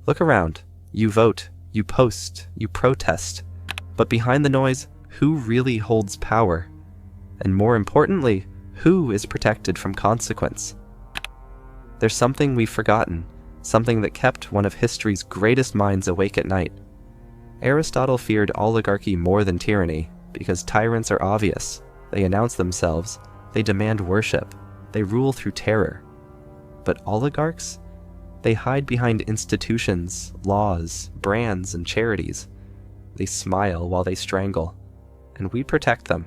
Look around. You vote, you post, you protest. But behind the noise, who really holds power? And more importantly, who is protected from consequence? There's something we've forgotten, something that kept one of history's greatest minds awake at night. Aristotle feared oligarchy more than tyranny, because tyrants are obvious. They announce themselves, they demand worship, they rule through terror. But oligarchs? They hide behind institutions, laws, brands, and charities. They smile while they strangle, and we protect them.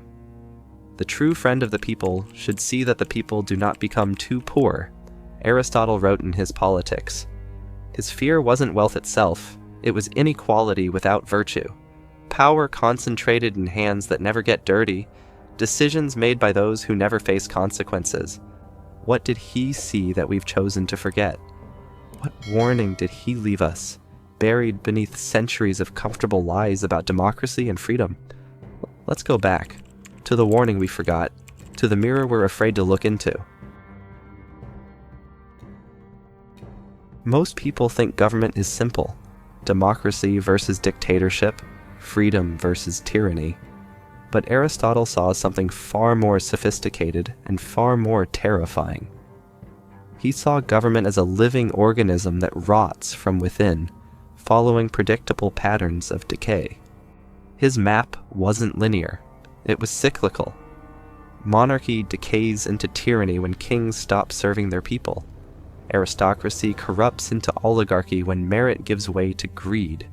The true friend of the people should see that the people do not become too poor. Aristotle wrote in his Politics. His fear wasn't wealth itself, it was inequality without virtue. Power concentrated in hands that never get dirty, decisions made by those who never face consequences. What did he see that we've chosen to forget? What warning did he leave us, buried beneath centuries of comfortable lies about democracy and freedom? Let's go back, to the warning we forgot, to the mirror we're afraid to look into. Most people think government is simple. Democracy versus dictatorship, freedom versus tyranny. But Aristotle saw something far more sophisticated and far more terrifying. He saw government as a living organism that rots from within, following predictable patterns of decay. His map wasn't linear. It was cyclical. Monarchy decays into tyranny when kings stop serving their people. Aristocracy corrupts into oligarchy when merit gives way to greed.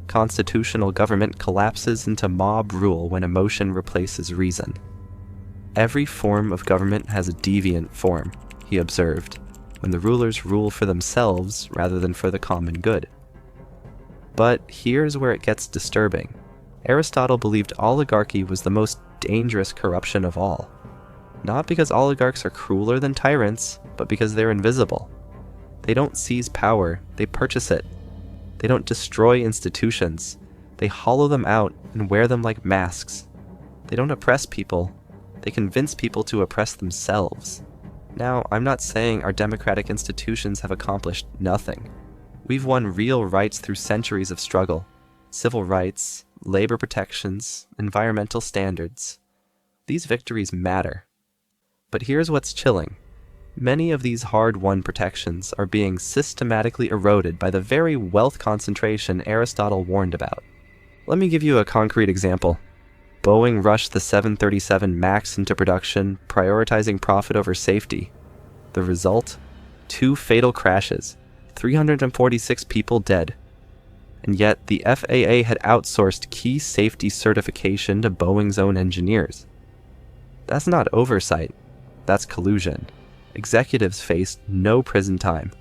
Constitutional government collapses into mob rule when emotion replaces reason. Every form of government has a deviant form, he observed, when the rulers rule for themselves rather than for the common good. But here's where it gets disturbing. Aristotle believed oligarchy was the most dangerous corruption of all. Not because oligarchs are crueler than tyrants, but because they're invisible. They don't seize power, they purchase it. They don't destroy institutions, they hollow them out and wear them like masks. They don't oppress people, they convince people to oppress themselves. Now, I'm not saying our democratic institutions have accomplished nothing. We've won real rights through centuries of struggle. Civil rights, labor protections, environmental standards. These victories matter. But here's what's chilling. Many of these hard-won protections are being systematically eroded by the very wealth concentration Aristotle warned about. Let me give you a concrete example. Boeing rushed the 737 MAX into production, prioritizing profit over safety. The result? 2 fatal crashes, 346 people dead. And yet, the FAA had outsourced key safety certification to Boeing's own engineers. That's not oversight. That's collusion. Executives faced no prison time.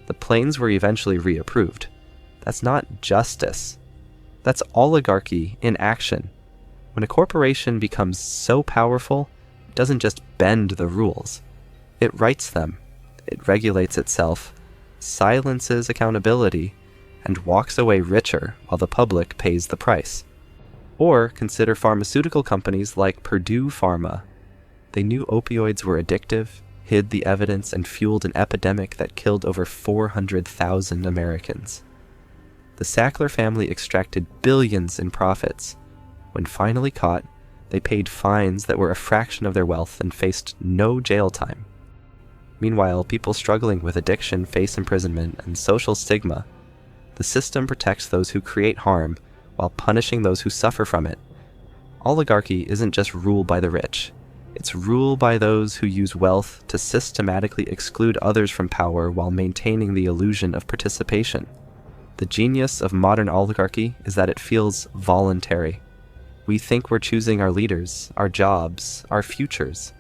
The planes were eventually reapproved. That's not justice. That's oligarchy in action. When a corporation becomes so powerful, it doesn't just bend the rules. It writes them. It regulates itself, silences accountability, and walks away richer while the public pays the price. Or consider pharmaceutical companies like Purdue Pharma. They knew opioids were addictive, hid the evidence, and fueled an epidemic that killed over 400,000 Americans. The Sackler family extracted billions in profits. When finally caught, they paid fines that were a fraction of their wealth and faced no jail time. Meanwhile, people struggling with addiction face imprisonment and social stigma. The system protects those who create harm while punishing those who suffer from it. Oligarchy isn't just rule by the rich. It's rule by those who use wealth to systematically exclude others from power while maintaining the illusion of participation. The genius of modern oligarchy is that it feels voluntary. We think we're choosing our leaders, our jobs, our futures.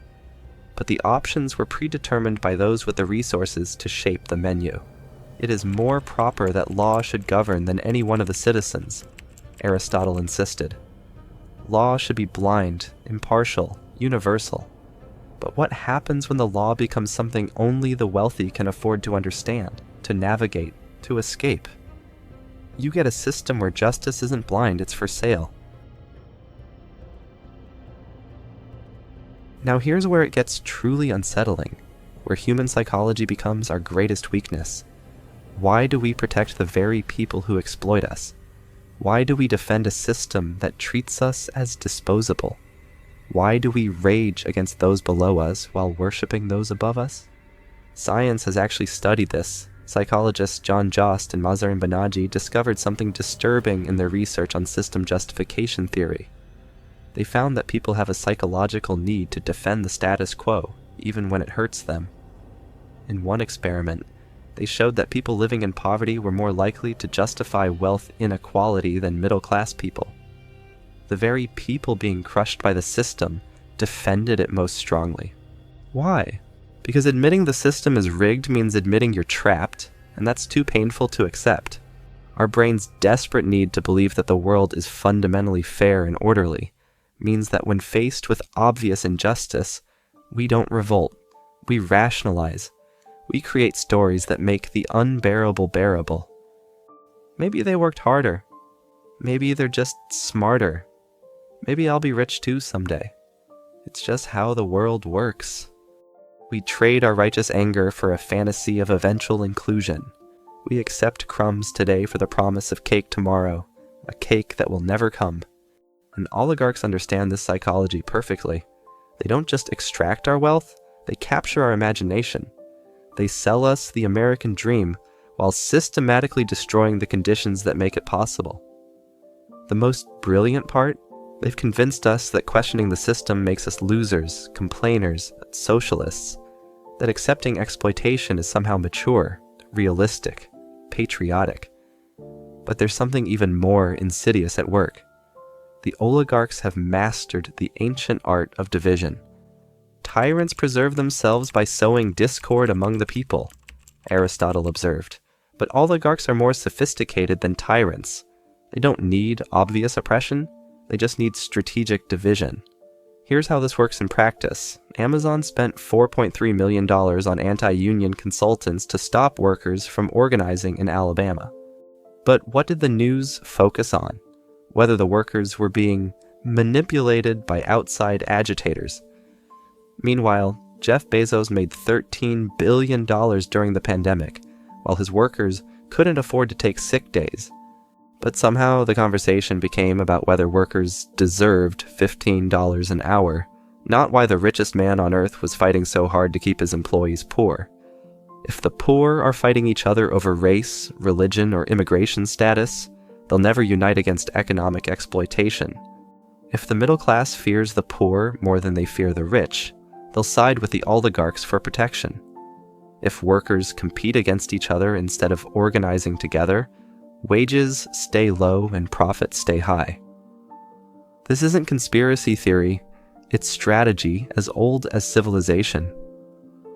But the options were predetermined by those with the resources to shape the menu. It is more proper that law should govern than any one of the citizens, Aristotle insisted. Law should be blind, impartial, universal. But what happens when the law becomes something only the wealthy can afford to understand, to navigate, to escape? You get a system where justice isn't blind, it's for sale. Now here's where it gets truly unsettling, where human psychology becomes our greatest weakness. Why do we protect the very people who exploit us? Why do we defend a system that treats us as disposable? Why do we rage against those below us while worshipping those above us? Science has actually studied this. Psychologists John Jost and Mazarin Banaji discovered something disturbing in their research on system justification theory. They found that people have a psychological need to defend the status quo, even when it hurts them. In one experiment, they showed that people living in poverty were more likely to justify wealth inequality than middle-class people. The very people being crushed by the system defended it most strongly. Why? Because admitting the system is rigged means admitting you're trapped, and that's too painful to accept. Our brain's desperate need to believe that the world is fundamentally fair and orderly means that when faced with obvious injustice, we don't revolt. We rationalize. We create stories that make the unbearable bearable. Maybe they worked harder. Maybe they're just smarter. Maybe I'll be rich too someday. It's just how the world works. We trade our righteous anger for a fantasy of eventual inclusion. We accept crumbs today for the promise of cake tomorrow, a cake that will never come. And oligarchs understand this psychology perfectly. They don't just extract our wealth, they capture our imagination. They sell us the American dream while systematically destroying the conditions that make it possible. The most brilliant part? They've convinced us that questioning the system makes us losers, complainers, socialists, that accepting exploitation is somehow mature, realistic, patriotic. But there's something even more insidious at work. The oligarchs have mastered the ancient art of division. Tyrants preserve themselves by sowing discord among the people, Aristotle observed. But oligarchs are more sophisticated than tyrants. They don't need obvious oppression, they just need strategic division. Here's how this works in practice. Amazon spent $4.3 million on anti-union consultants to stop workers from organizing in Alabama. But what did the news focus on? Whether the workers were being manipulated by outside agitators. Meanwhile, Jeff Bezos made $13 billion during the pandemic, while his workers couldn't afford to take sick days. But somehow the conversation became about whether workers deserved $15 an hour, not why the richest man on earth was fighting so hard to keep his employees poor. If the poor are fighting each other over race, religion, or immigration status, they'll never unite against economic exploitation. If the middle class fears the poor more than they fear the rich, they'll side with the oligarchs for protection. If workers compete against each other instead of organizing together, wages stay low and profits stay high. This isn't conspiracy theory, it's strategy as old as civilization.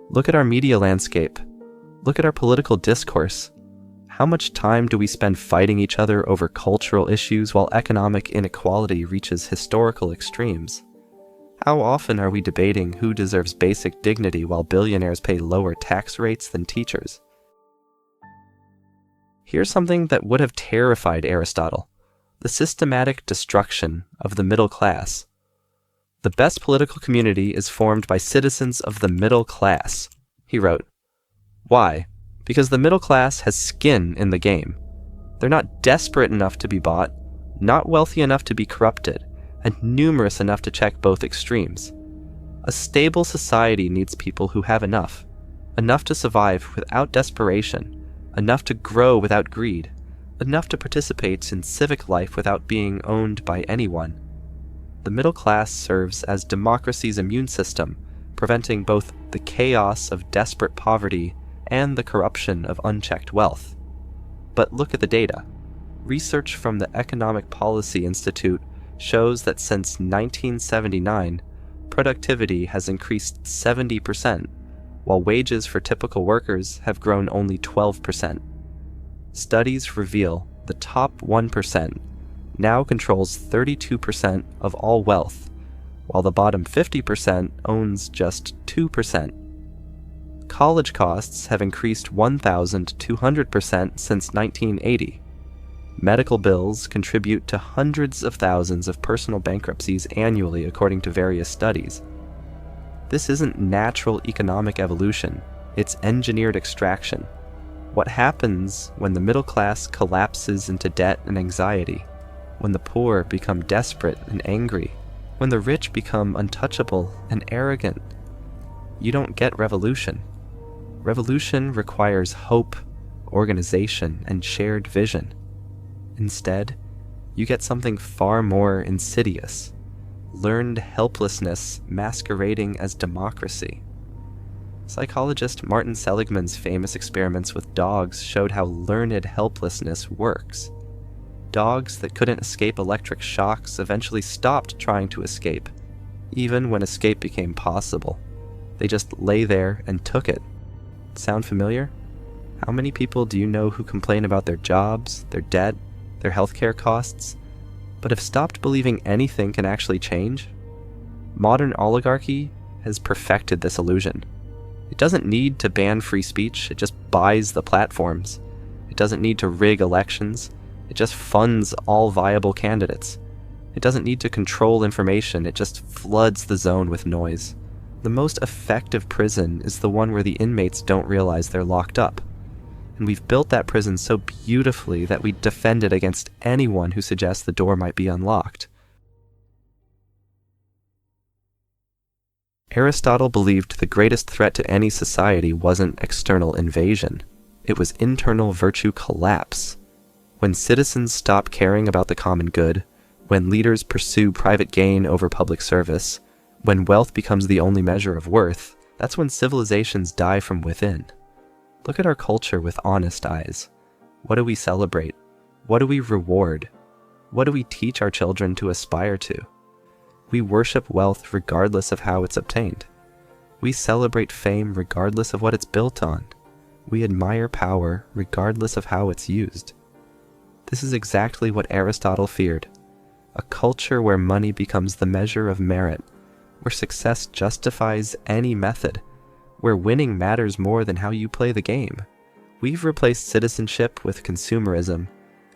Look at our media landscape. Look at our political discourse. How much time do we spend fighting each other over cultural issues while economic inequality reaches historical extremes? How often are we debating who deserves basic dignity while billionaires pay lower tax rates than teachers? Here's something that would have terrified Aristotle: the systematic destruction of the middle class. The best political community is formed by citizens of the middle class, he wrote. Why? Because the middle class has skin in the game. They're not desperate enough to be bought, not wealthy enough to be corrupted, and numerous enough to check both extremes. A stable society needs people who have enough to survive without desperation, enough to grow without greed, enough to participate in civic life without being owned by anyone. The middle class serves as democracy's immune system, preventing both the chaos of desperate poverty and the corruption of unchecked wealth. But look at the data. Research from the Economic Policy Institute shows that since 1979, productivity has increased 70%, while wages for typical workers have grown only 12%. Studies reveal the top 1% now controls 32% of all wealth, while the bottom 50% owns just 2%. College costs have increased 1,200% since 1980. Medical bills contribute to hundreds of thousands of personal bankruptcies annually, according to various studies. This isn't natural economic evolution, it's engineered extraction. What happens when the middle class collapses into debt and anxiety? When the poor become desperate and angry? When the rich become untouchable and arrogant? You don't get revolution. Revolution requires hope, organization, and shared vision. Instead, you get something far more insidious: learned helplessness masquerading as democracy. Psychologist Martin Seligman's famous experiments with dogs showed how learned helplessness works. Dogs that couldn't escape electric shocks eventually stopped trying to escape, even when escape became possible. They just lay there and took it. Sound familiar? How many people do you know who complain about their jobs, their debt, their healthcare costs, but have stopped believing anything can actually change? Modern oligarchy has perfected this illusion. It doesn't need to ban free speech, it just buys the platforms. It doesn't need to rig elections, it just funds all viable candidates. It doesn't need to control information, it just floods the zone with noise. The most effective prison is the one where the inmates don't realize they're locked up. And we've built that prison so beautifully that we defend it against anyone who suggests the door might be unlocked. Aristotle believed the greatest threat to any society wasn't external invasion. It was internal virtue collapse. When citizens stop caring about the common good, when leaders pursue private gain over public service, when wealth becomes the only measure of worth, that's when civilizations die from within. Look at our culture with honest eyes. What do we celebrate? What do we reward? What do we teach our children to aspire to? We worship wealth regardless of how it's obtained. We celebrate fame regardless of what it's built on. We admire power regardless of how it's used. This is exactly what Aristotle feared. A culture where money becomes the measure of merit, where success justifies any method, where winning matters more than how you play the game. We've replaced citizenship with consumerism,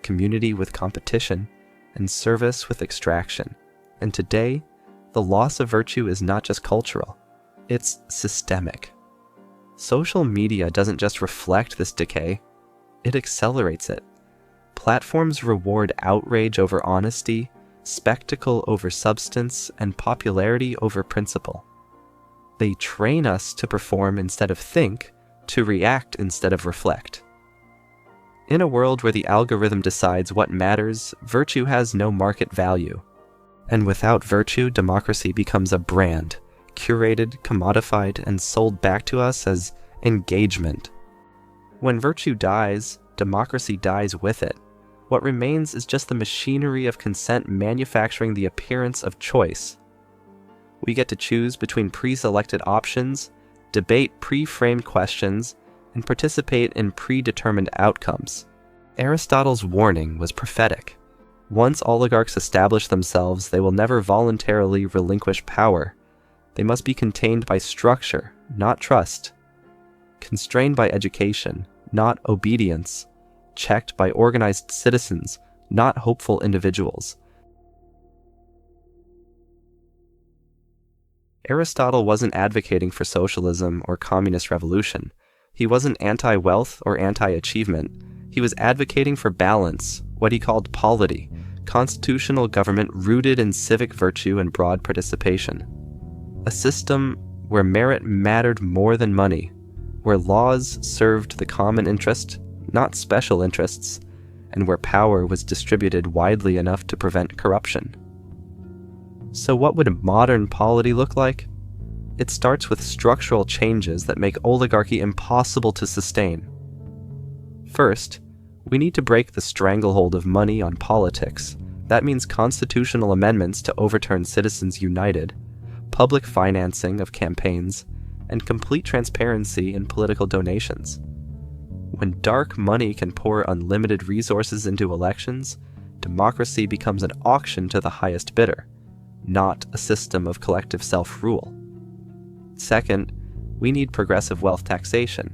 community with competition, and service with extraction. And today, the loss of virtue is not just cultural, it's systemic. Social media doesn't just reflect this decay, it accelerates it. Platforms reward outrage over honesty, spectacle over substance, and popularity over principle. They train us to perform instead of think, to react instead of reflect. In a world where the algorithm decides what matters, virtue has no market value. And without virtue, democracy becomes a brand, curated, commodified, and sold back to us as engagement. When virtue dies, democracy dies with it. What remains is just the machinery of consent manufacturing the appearance of choice. We get to choose between pre-selected options, debate pre-framed questions, and participate in predetermined outcomes. Aristotle's warning was prophetic. Once oligarchs establish themselves, they will never voluntarily relinquish power. They must be contained by structure, not trust. Constrained by education, not obedience. Checked by organized citizens, not hopeful individuals. Aristotle wasn't advocating for socialism or communist revolution. He wasn't anti-wealth or anti-achievement. He was advocating for balance, what he called polity, constitutional government rooted in civic virtue and broad participation. A system where merit mattered more than money, where laws served the common interest, not special interests, and where power was distributed widely enough to prevent corruption. So what would modern polity look like? It starts with structural changes that make oligarchy impossible to sustain. First, we need to break the stranglehold of money on politics. That means constitutional amendments to overturn Citizens United, public financing of campaigns, and complete transparency in political donations. When dark money can pour unlimited resources into elections, democracy becomes an auction to the highest bidder, not a system of collective self-rule. Second, we need progressive wealth taxation,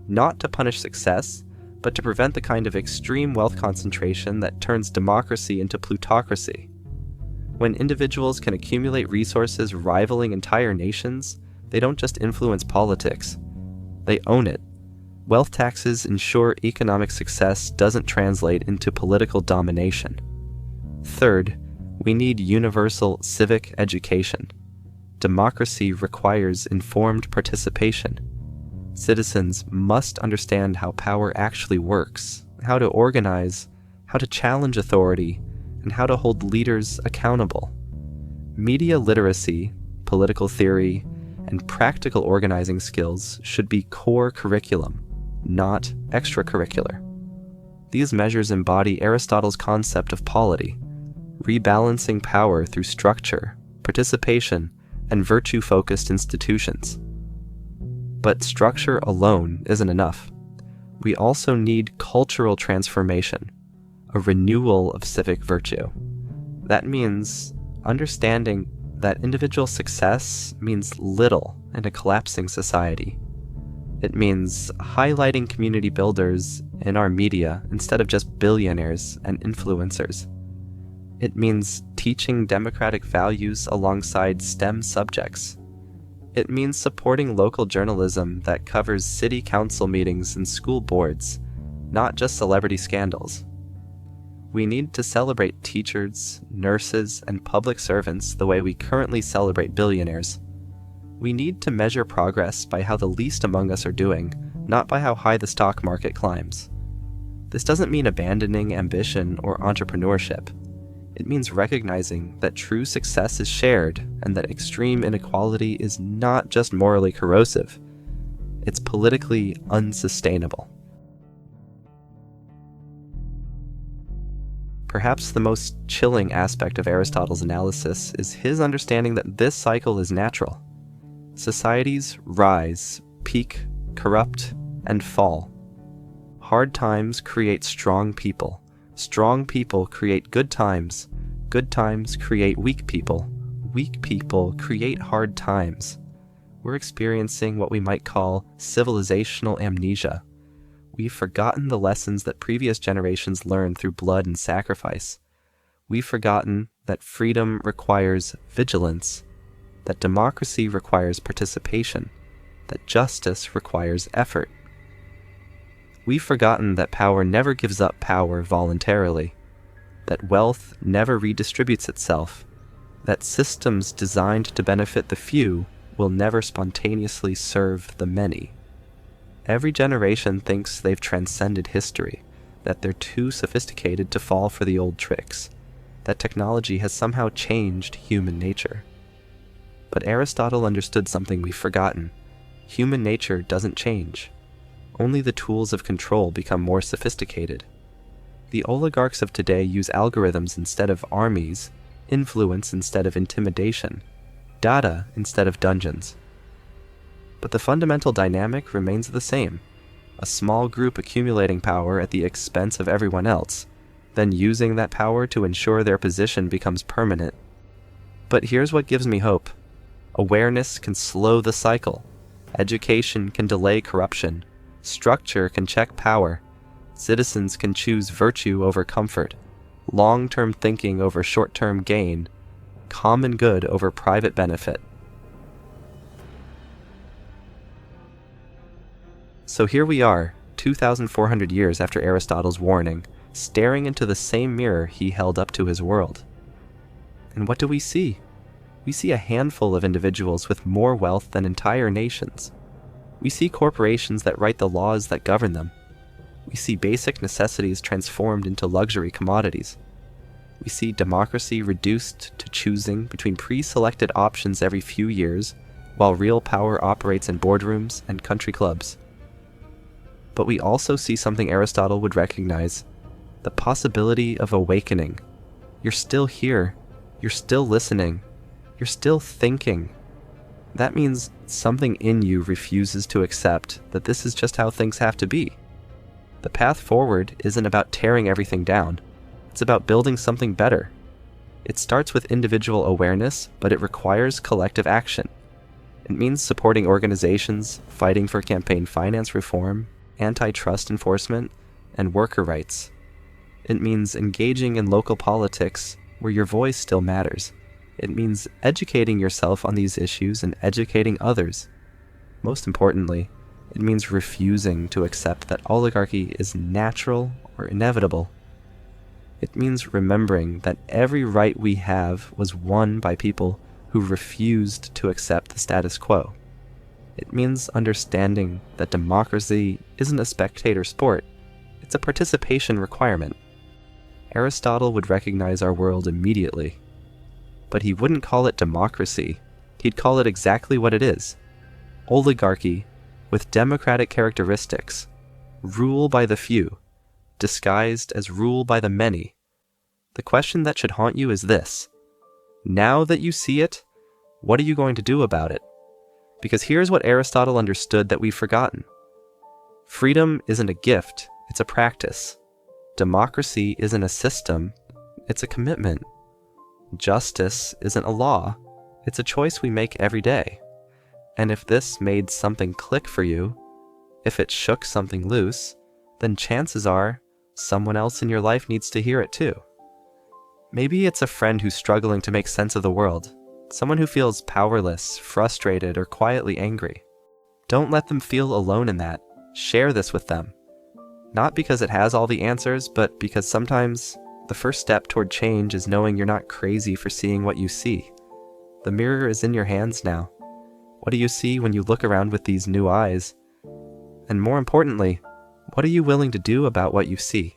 not to punish success, but to prevent the kind of extreme wealth concentration that turns democracy into plutocracy. When individuals can accumulate resources rivaling entire nations, they don't just influence politics, they own it. Wealth taxes ensure economic success doesn't translate into political domination. Third, we need universal civic education. Democracy requires informed participation. Citizens must understand how power actually works, how to organize, how to challenge authority, and how to hold leaders accountable. Media literacy, political theory, and practical organizing skills should be core curriculum, not extracurricular. These measures embody Aristotle's concept of polity, rebalancing power through structure, participation, and virtue-focused institutions. But structure alone isn't enough. We also need cultural transformation, a renewal of civic virtue. That means understanding that individual success means little in a collapsing society. It means highlighting community builders in our media instead of just billionaires and influencers. It means teaching democratic values alongside STEM subjects. It means supporting local journalism that covers city council meetings and school boards, not just celebrity scandals. We need to celebrate teachers, nurses, and public servants the way we currently celebrate billionaires. We need to measure progress by how the least among us are doing, not by how high the stock market climbs. This doesn't mean abandoning ambition or entrepreneurship. It means recognizing that true success is shared and that extreme inequality is not just morally corrosive, it's politically unsustainable. Perhaps the most chilling aspect of Aristotle's analysis is his understanding that this cycle is natural. Societies rise, peak, corrupt, and fall. Hard times create strong people. Strong people create good times create weak people create hard times. We're experiencing what we might call civilizational amnesia. We've forgotten the lessons that previous generations learned through blood and sacrifice. We've forgotten that freedom requires vigilance, that democracy requires participation, that justice requires effort. We've forgotten that power never gives up power voluntarily, that wealth never redistributes itself, that systems designed to benefit the few will never spontaneously serve the many. Every generation thinks they've transcended history, that they're too sophisticated to fall for the old tricks, that technology has somehow changed human nature. But Aristotle understood something we've forgotten. Human nature doesn't change. Only the tools of control become more sophisticated. The oligarchs of today use algorithms instead of armies, influence instead of intimidation, data instead of dungeons. But the fundamental dynamic remains the same: a small group accumulating power at the expense of everyone else, then using that power to ensure their position becomes permanent. But here's what gives me hope. Awareness can slow the cycle. Education can delay corruption. Structure can check power. Citizens can choose virtue over comfort, long-term thinking over short-term gain, common good over private benefit. So here we are, 2,400 years after Aristotle's warning, staring into the same mirror he held up to his world. And what do we see? We see a handful of individuals with more wealth than entire nations. We see corporations that write the laws that govern them. We see basic necessities transformed into luxury commodities. We see democracy reduced to choosing between pre-selected options every few years, while real power operates in boardrooms and country clubs. But we also see something Aristotle would recognize: the possibility of awakening. You're still here. You're still listening. You're still thinking. That means something in you refuses to accept that this is just how things have to be. The path forward isn't about tearing everything down. It's about building something better. It starts with individual awareness, but it requires collective action. It means supporting organizations, fighting for campaign finance reform, antitrust enforcement, and worker rights. It means engaging in local politics where your voice still matters. It means educating yourself on these issues and educating others. Most importantly, It means refusing to accept that oligarchy is natural or inevitable. It means remembering that every right we have was won by people who refused to accept the status quo. It means understanding that democracy isn't a spectator sport, it's a participation requirement. Aristotle would recognize our world immediately, but he wouldn't call it democracy. He'd call it exactly what it is: oligarchy with democratic characteristics, rule by the few, disguised as rule by the many. The question that should haunt you is this: now that you see it, what are you going to do about it? Because here's what Aristotle understood that we've forgotten. Freedom isn't a gift, it's a practice. Democracy isn't a system, it's a commitment. Justice isn't a law, it's a choice we make every day. And if this made something click for you, if it shook something loose, then chances are someone else in your life needs to hear it too. Maybe it's a friend who's struggling to make sense of the world, someone who feels powerless, frustrated, or quietly angry. Don't let them feel alone in that. Share this with them. Not because it has all the answers, but because sometimes the first step toward change is knowing you're not crazy for seeing what you see. The mirror is in your hands now. What do you see when you look around with these new eyes? And more importantly, what are you willing to do about what you see?